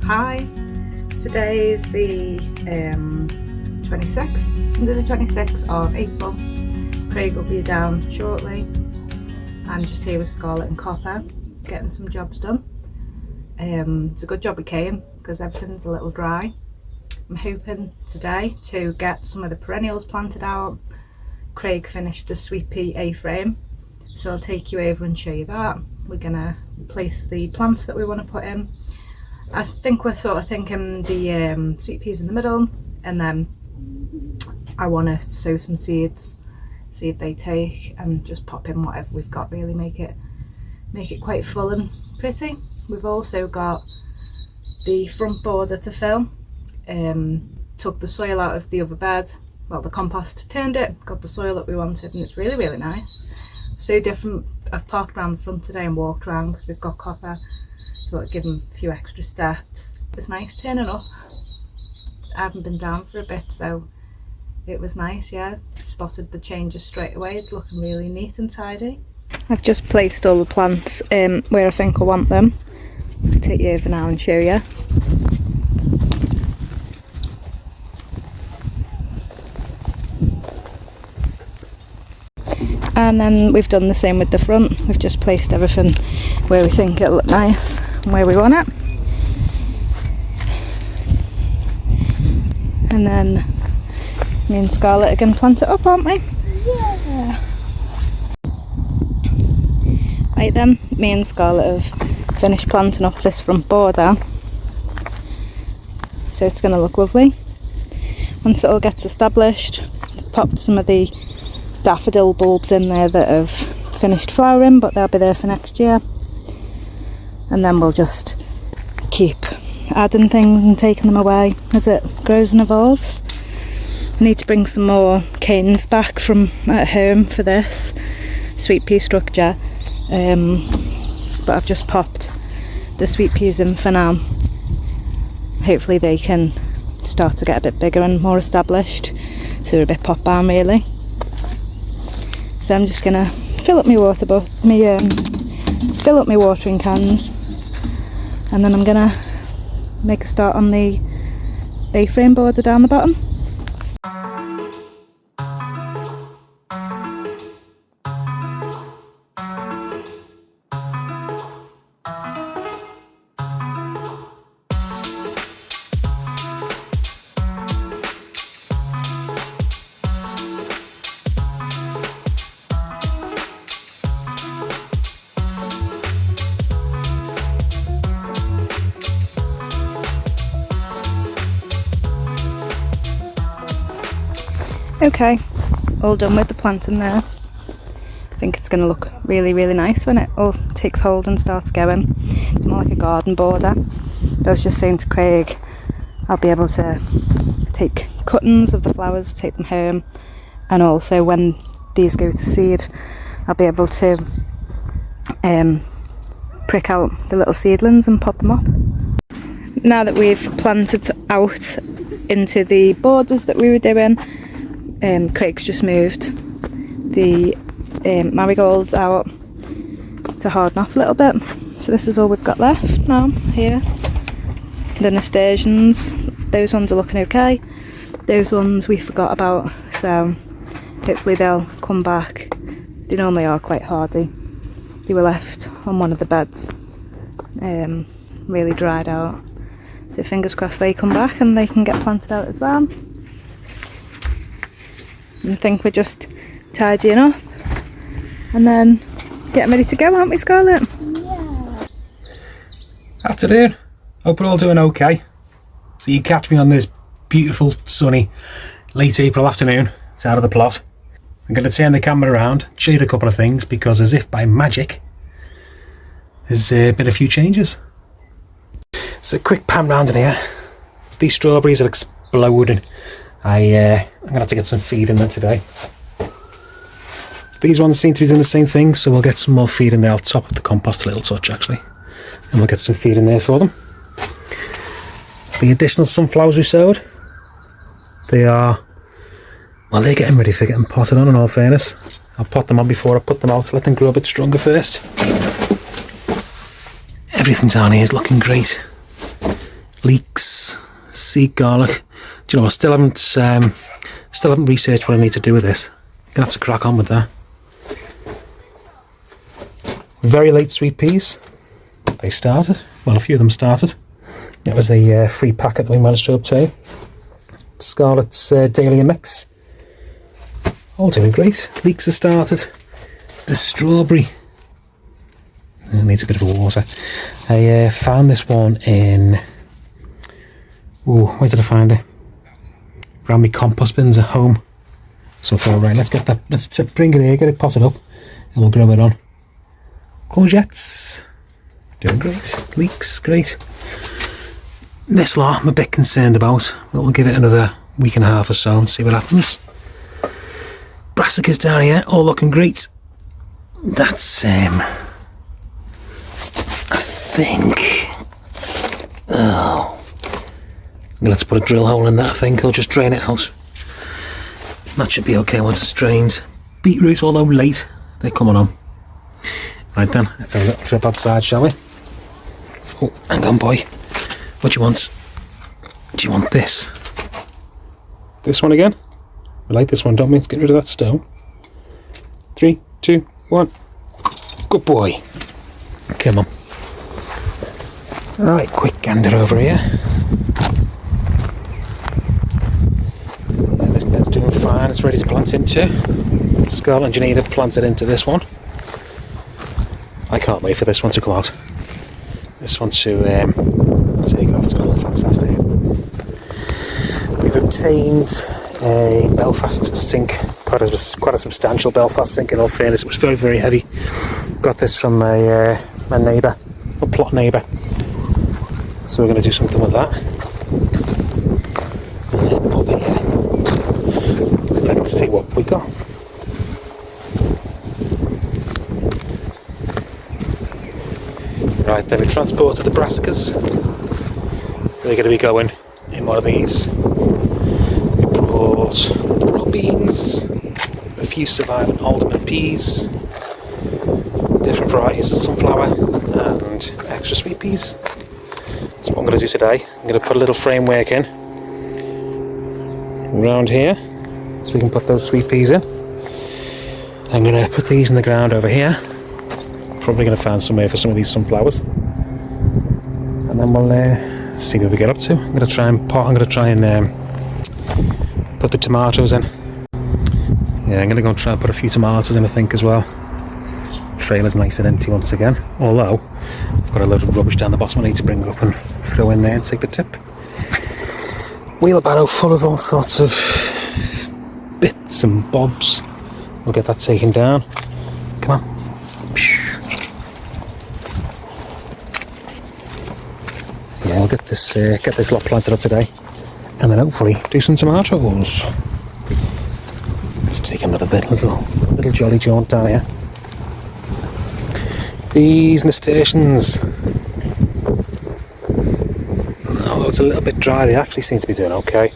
Hi, today is the 26th, Sunday the 26th of April. Craig will be down shortly. I'm just here with Scarlett and Copper, getting some jobs done. It's a good job we came because everything's a little dry. I'm hoping today to get some of the perennials planted out. Craig finished the sweet pea A-frame, so I'll take you over and show you that. We're gonna place the plants that we want to put in. I think we're sort of thinking the sweet peas in the middle, and then I want to sow some seeds, see if they take, and just pop in whatever we've got, really make it quite full and pretty. We've also got the front border to fill. Took the soil out of the other bed, well, the compost, turned it, got the soil that we wanted, and it's really nice. So different. I've parked around the front today and walked around because we've got Copper. Thought I'd give him a few extra steps. It was nice turning up. I haven't been down for a bit, so it was nice, yeah. Spotted the changes straight away. It's looking really neat and tidy. I've just placed all the plants where I think I want them. I'll take you over now and show you. And then we've done the same with the front. We've just placed everything where we think it'll look nice and where we want it. And then me and Scarlett are going to plant it up, aren't we? Yeah. Right then, me and Scarlett have finished planting up this front border. So it's going to look lovely. Once it all gets established, popped some of the daffodil bulbs in there that have finished flowering, but they'll be there for next year. And then we'll just keep adding things and taking them away as it grows and evolves. I need to bring some more canes back from at home for this sweet pea structure, but I've just popped the sweet peas in for now. Hopefully they can start to get a bit bigger and more established, so they're a bit pop barn really. So I'm just gonna fill up my watering cans, and then I'm gonna make a start on the A-frame border down the bottom. Okay, all done with the planting there. I think it's going to look really nice when it all takes hold and starts going. It's more like a garden border. But I was just saying to Craig, I'll be able to take cuttings of the flowers, take them home, and also when these go to seed, I'll be able to prick out the little seedlings and pot them up. Now that we've planted out into the borders that we were doing, Craig's just moved the marigolds out to harden off a little bit. So this is all we've got left now here. The nasturtiums, those ones are looking okay. Those ones we forgot about, so hopefully they'll come back. They normally are quite hardy. They were left on one of the beds, really dried out. So fingers crossed they come back and they can get planted out as well. I think we're just tidying up and then getting ready to go, aren't we, Scarlett? Yeah. Afternoon. Hope we're all doing okay. So you catch me on this beautiful sunny late April afternoon. It's out of the plot. I'm going to turn the camera around, show you a couple of things, because as if by magic there's been a few changes. So quick pan round in here. These strawberries are exploding. I'm going to have to get some feed in them today. These ones seem to be doing the same thing, so we'll get some more feed in there. I'll top up the compost a little touch actually, and we'll get some feed in there for them. The additional sunflowers we sowed, they're getting ready for getting potted on, in all fairness. I'll pot them on before I put them out to let them grow a bit stronger first. Everything down here is looking great. leeks, sea garlic. Do you know, I still haven't researched what I need to do with this. I'm gonna have to crack on with that. Very late sweet peas. They started. Well, a few of them started. It was a free packet that we managed to obtain. Scarlet's Dahlia mix. All doing great. Leeks have started. The strawberry. It needs a bit of water. I found this one in... Ooh, where did I find it? Around my compost bins at home. So I thought, right, let's get that. Let's bring it here, get it potted up, and we'll grow it on. Courgettes. Doing great. Leeks, great. This lot I'm a bit concerned about. We'll give it another week and a half or so and see what happens. Brassicas down here, all looking great. That's I think. Oh, I'm gonna have to put a drill hole in that. I think I'll just drain it out. That should be okay once it's drained. Beetroot, although late, they're coming on. Right then, let's have a little trip outside, shall we? Oh, hang on, boy. What do you want? Do you want this? This one again? We like this one, don't we? Let's get rid of that stone. 3, 2, 1. Good boy. Come on. Right, quick gander over here. Yeah, this bed's doing fine. It's ready to plant into. Scarlet and Janita planted into this one. I can't wait for this one to come out. This one to take off. It's going to look fantastic. We've obtained a Belfast sink, quite a substantial Belfast sink in all fairness. It was very, very heavy. Got this from my neighbour, a plot neighbour. So we're going to do something with that. And then over here, let's see what we got. Right, then we transported the brassicas. They're going to be going in one of these. We brought raw beans, a few surviving alderman peas, different varieties of sunflower, and extra sweet peas. That's what I'm going to do today. I'm going to put a little framework in around here so we can put those sweet peas in. I'm going to put these in the ground over here. Probably going to find somewhere for some of these sunflowers, and then we'll see what we get up to. I'm going to try and put the tomatoes in. Yeah, I'm going to go and try and put a few tomatoes in, I think, as well. Trailer's nice and empty once again, although I've got a load of rubbish down the bottom I need to bring up and throw in there and take the tip. Wheelbarrow full of all sorts of bits and bobs. We'll get that taken down. Come on. Yeah, I'll get this lot planted up today, and then hopefully do some tomatoes. Let's take another little jolly jaunt down here. These nasturtiums, although it's a little bit dry, they actually seem to be doing okay.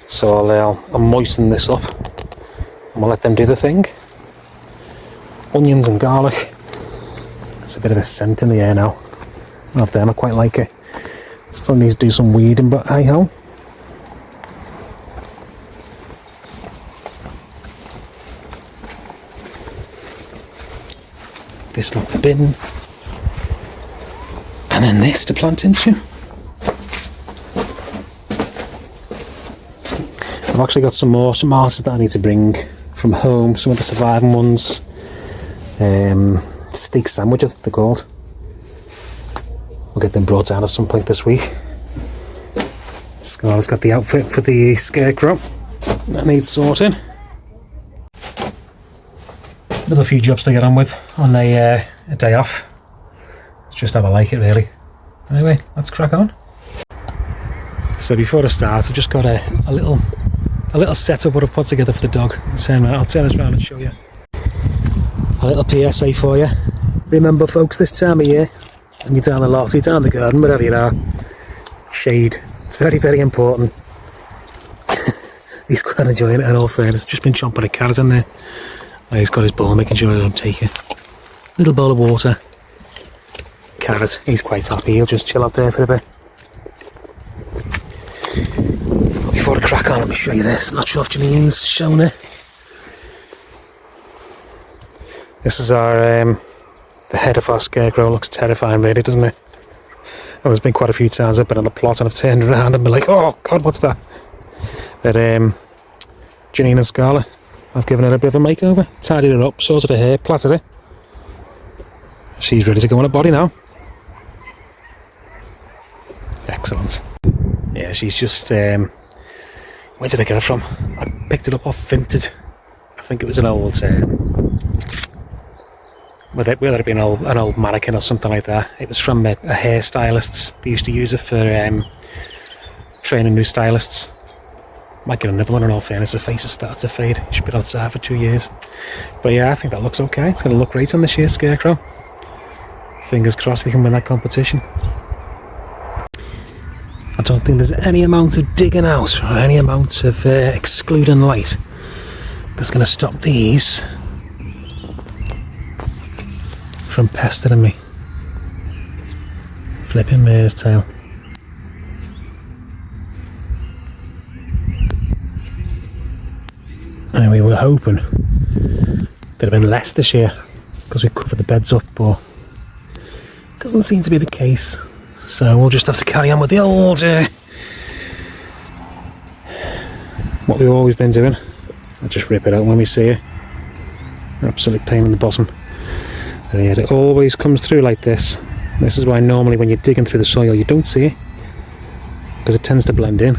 So I'll moisten this up, and we'll let them do the thing. Onions and garlic. There's a bit of a scent in the air now. Of them, I quite like it. Still needs to do some weeding, but hey ho. This lot to bin, and then this to plant into. I've actually got some more tomatoes that I need to bring from home. Some of the surviving ones. Steak sandwich, I think they're called. We'll get them brought down at some point this week. Scarlett's got the outfit for the scarecrow. That needs sorting. Another few jobs to get on with on a day off. Let's just have a like it, really. Anyway, let's crack on. So before I start, I've just got a little setup what I've put together for the dog. I'll turn this around and show you. A little PSA for you. Remember, folks, this time of year, when you're down the lot, you're down the garden, wherever you are, shade. It's very, very important. He's quite enjoying it in all fairness. Just been chomping a carrot in there. He's got his bowl, making sure I don't take it. Little bowl of water. Carrot. He's quite happy. He'll just chill up there for a bit. on, let me show you this. Not sure if Janine's shown it. This is our the head of our scarecrow. Looks terrifying, really, doesn't it? And there's been quite a few times I've been on the plot and I've turned around and been like, oh God, what's that? But Janine and Scarlett, I've given her a bit of a makeover, tidied her up, sorted her hair, plaited her. She's ready to go on a body now. Excellent. Yeah, she's just, where did I get it from? I picked it up off Vinted. I think it was an old, whether it had been an old mannequin or something like that. It was from a hairstylist's. They used to use it for training new stylists. Might get another one in all fairness. The face has started to fade. It should be outside for 2 years. But yeah, I think that looks okay. It's going to look great on this year's scarecrow. Fingers crossed we can win that competition. I don't think there's any amount of digging out or any amount of excluding light that's going to stop these from pestering me. Flipping mare's tail. And we were hoping there'd have been less this year because we covered the beds up, but it doesn't seem to be the case. So we'll just have to carry on with the old what we've always been doing. I'll just rip it out when we see it. Absolute pain in the bottom. And yeah, it always comes through like this. This is why normally when you're digging through the soil you don't see it, because it tends to blend in.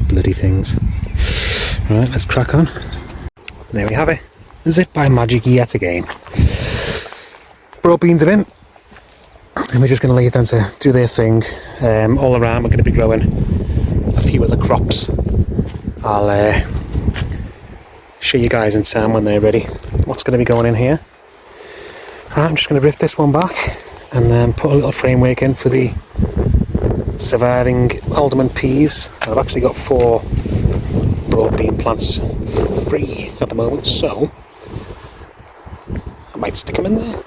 Bloody things. Right, let's crack on. There we have it. As if by magic yet again. Broad beans are in, and we're just going to leave them to do their thing. All around we're going to be growing a few other crops. I'll show you guys in time when they're ready what's going to be going in here. Right, I'm just going to rip this one back and then put a little framework in for the surviving alderman peas. I've actually got 4 broad bean plants free at the moment, so I might stick them in there.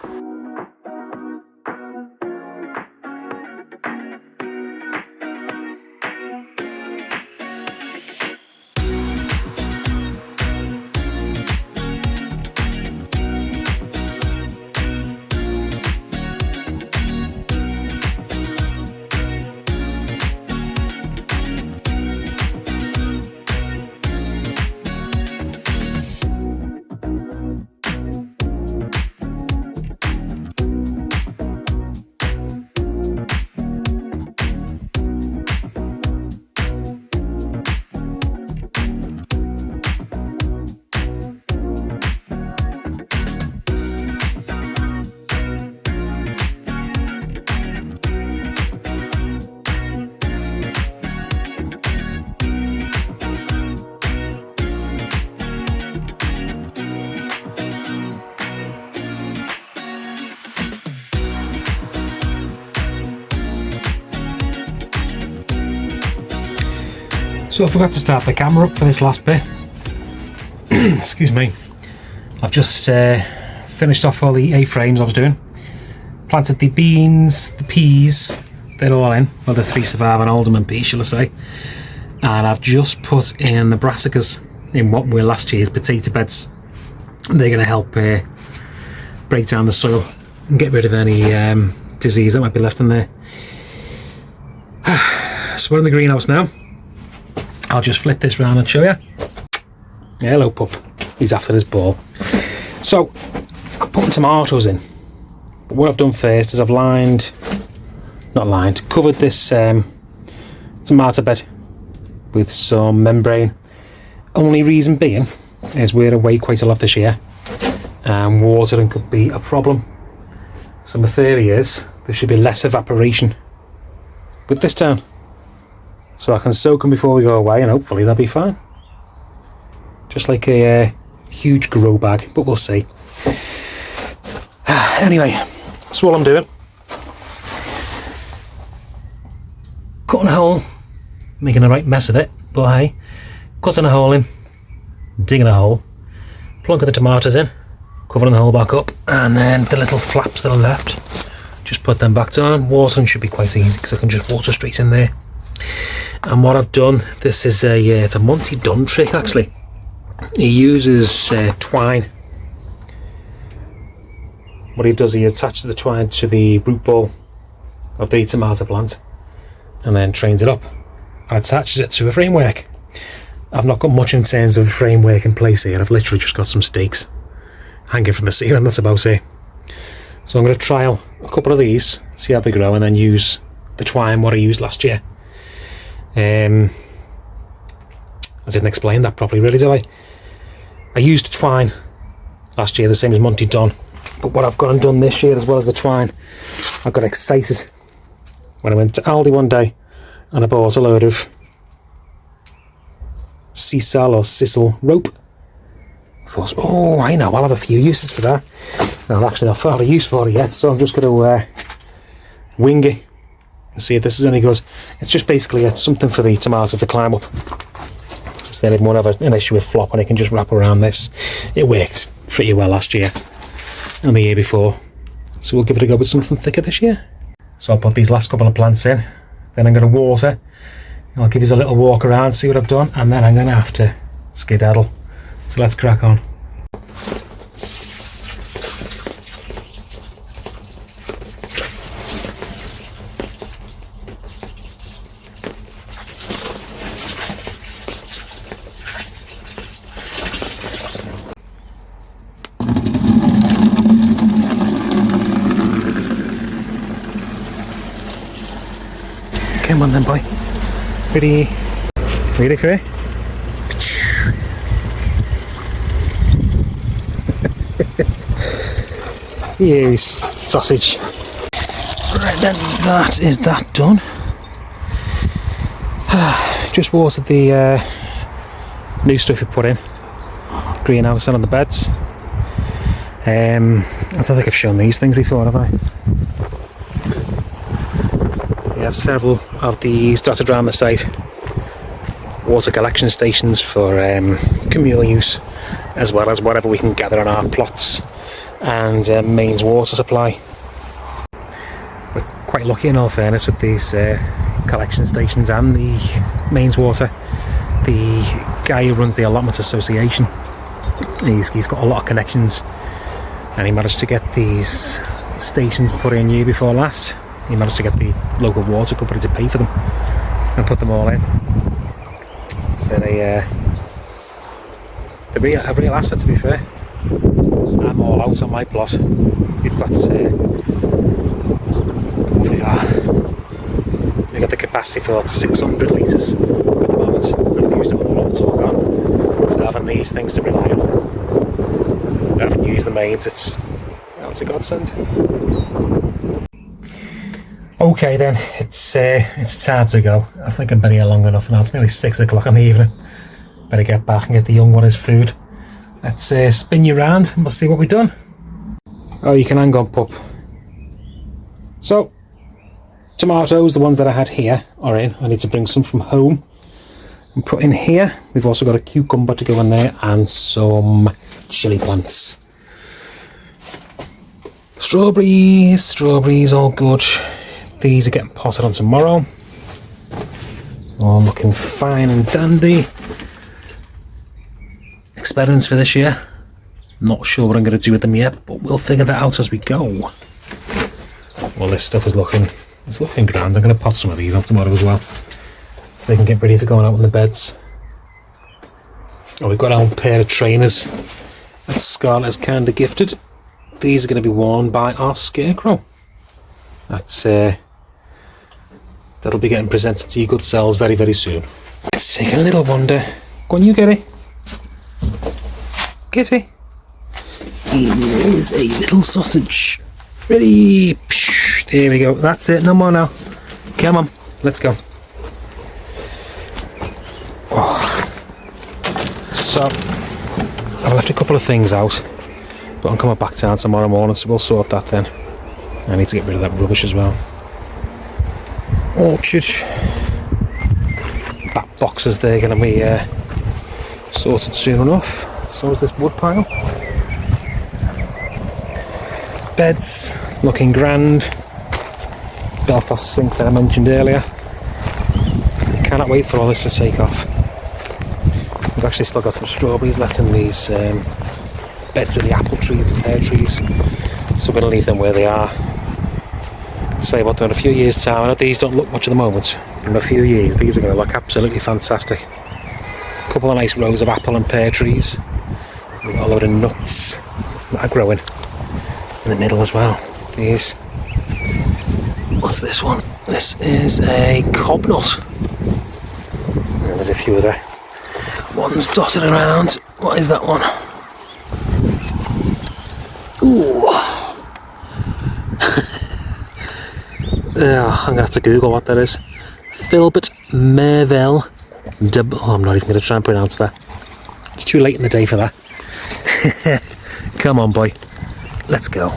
So I forgot to start the camera up for this last bit. Excuse me. I've just finished off all the A-frames I was doing. Planted the beans, the peas, they're all in. Well, the 3 surviving alderman peas, shall I say. And I've just put in the brassicas in what were last year's potato beds. They're going to help break down the soil and get rid of any disease that might be left in there. So we're in the greenhouse now. I'll just flip this round and show you. Hello pup, he's after his ball. So I'm putting tomatoes in, but what I've done first is I've covered this tomato bed with some membrane. Only reason being is we're away quite a lot this year and watering could be a problem. So my theory is there should be less evaporation with this down. So I can soak them before we go away and hopefully they'll be fine. Just like a huge grow bag, but we'll see. Anyway, that's all I'm doing. Cutting a hole, making a right mess of it, but hey, cutting a hole in, digging a hole, plunking the tomatoes in, covering the hole back up, and then the little flaps that are left, just put them back down. Watering should be quite easy because I can just water straight in there. And what I've done, this is it's a Monty Dunn trick actually. He uses twine. What he does, he attaches the twine to the root ball of the tomato plant and then trains it up and attaches it to a framework. I've not got much in terms of framework in place here. I've literally just got some stakes hanging from the ceiling, that's about it. So I'm going to trial a couple of these, see how they grow, and then use the twine what I used last year. I didn't explain that properly really, did I? I used twine last year, the same as Monty Dunn. But what I've gone and done this year, as well as the twine, I got excited when I went to Aldi one day and I bought a load of sisal rope. I thought, oh, I know, I'll have a few uses for that. And I've actually not found a use for it yet, so I'm just going to wing it and see if this is any good. It's just basically something for the tomato to climb up. So then it won't have an issue with flop and it can just wrap around this. It worked pretty well last year and the year before, so we'll give it a go with something thicker this year. So I'll put these last couple of plants in, then I'm going to water, I'll give you a little walk around, see what I've done, and then I'm going to have to skedaddle. So let's crack on. Come on then, boy. Ready for it? You sausage. Right then, that is that done. Just watered the new stuff we put in. Greenhouse and on the beds. I don't think I've shown these things before, have I? We have several of these dotted around the site. Water collection stations for communal use, as well as whatever we can gather on our plots, and mains water supply. We're quite lucky, in all fairness, with these collection stations and the mains water. The guy who runs the Allotment Association, he's got a lot of connections, and he managed to get these stations put in year before last. He managed to get the local water company to pay for them and put them all in. So they're a real asset, to be fair. I'm all out on my plot. We've got we've got the capacity for 600 litres at the moment. I've used it all up, it's all gone. So having these things to rely on, I haven't used the mains, it's a godsend. Okay then, it's time to go. I think I've been here long enough now. It's nearly 6 o'clock in the evening. Better get back and get the young one his food. Let's spin you around and we'll see what we've done. Oh, you can hang on, pup. So, tomatoes, the ones that I had here, are in. I need to bring some from home and put in here. We've also got a cucumber to go in there and some chilli plants. Strawberries, all good. These are getting potted on tomorrow. All looking fine and dandy. Experiments for this year. Not sure what I'm going to do with them yet, but we'll figure that out as we go. Well, this stuff is looking grand. I'm going to pot some of these on tomorrow as well, so they can get ready for going out in the beds. Oh, we've got our own pair of trainers that Scarlett has kind of gifted. These are going to be worn by our scarecrow. That's that'll be getting presented to your good selves very, very soon. Let's take a little wander. Go on, you Kitty. Kitty. He is a little sausage. Ready. There we go. That's it. No more now. Come on. Let's go. Oh. So, I left a couple of things out, but I'm coming back down tomorrow morning, so we'll sort that then. I need to get rid of that rubbish as well. Orchard. That boxes, they're going to be sorted soon enough. So is this wood pile. Beds looking grand. Belfast sink that I mentioned earlier. cannot wait for all this to take off. We've actually still got some strawberries left in these beds with the apple trees and pear trees, so we're going to leave them where they are. I'd say about in a few years' time, I know these don't look much at the moment, but in a few years these are going to look absolutely fantastic. A couple of nice rows of apple and pear trees. We've got a load of nuts that are growing in the middle as well. These, what's this one? This is a cob nut. And there's a few other ones dotted around. What is that one? Ooh. I'm going to have to Google what that is. Filbert Merville. I'm not even going to try and pronounce that. It's too late in the day for that. Come on, boy. Let's go.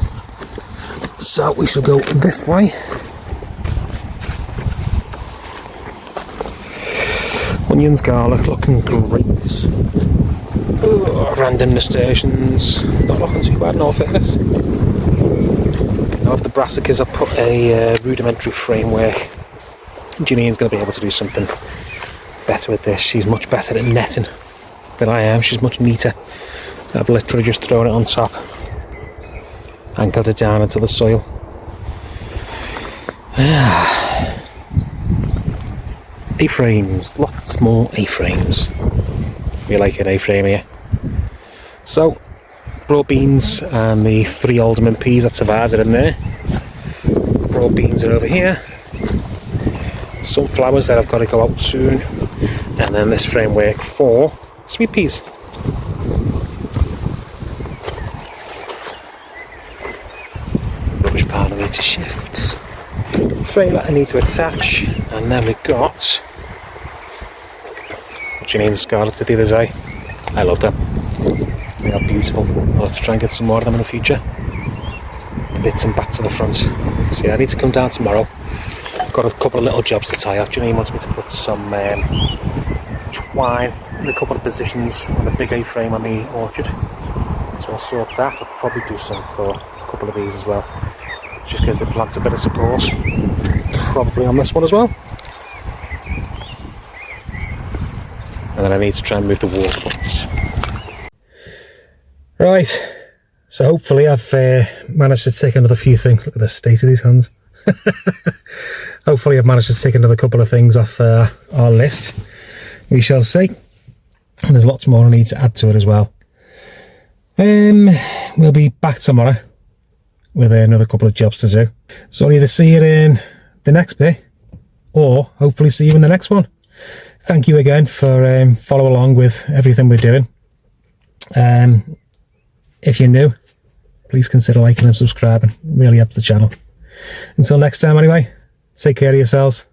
So we shall go this way. Onions, garlic, looking great. Random nasturtiums, not looking too bad in all fairness. Now of the brassicas, I put a rudimentary framework. Janine's going to be able to do something better with this. She's much better at netting than I am. She's much neater. I've literally just thrown it on top, anchored it down into the soil. A-frames, lots more A-frames. We like an A-frame here. So, broad beans and the 3 alderman peas that survived are in there. Broad beans are over here. Sunflowers that I've got to go out soon. And then this framework for sweet peas. Rubbish pile I need to shift. Trailer I need to attach. And then we've got Janine Scarlet the other day. I love them. They are beautiful. I'll have to try and get some more of them in the future. Bits and bats to the front. So yeah, I need to come down tomorrow. Got a couple of little jobs to tie up. Janine wants me to put some twine in a couple of positions on the big A-frame on the orchard. So I'll sort that. I'll probably do some for a couple of these as well. Just give the plants a bit of support. Probably on this one as well. And then I need to try and move the water pots. Right, so hopefully I've managed to take another few things. Look at the state of these hands. Hopefully I've managed to take another couple of things off our list. We shall see. And there's lots more I need to add to it as well. We'll be back tomorrow with another couple of jobs to do. So I'll either see you in the next bit or hopefully see you in the next one. Thank you again for following along with everything we're doing. If you're new, please consider liking and subscribing. It really helps the channel. Until next time anyway, take care of yourselves.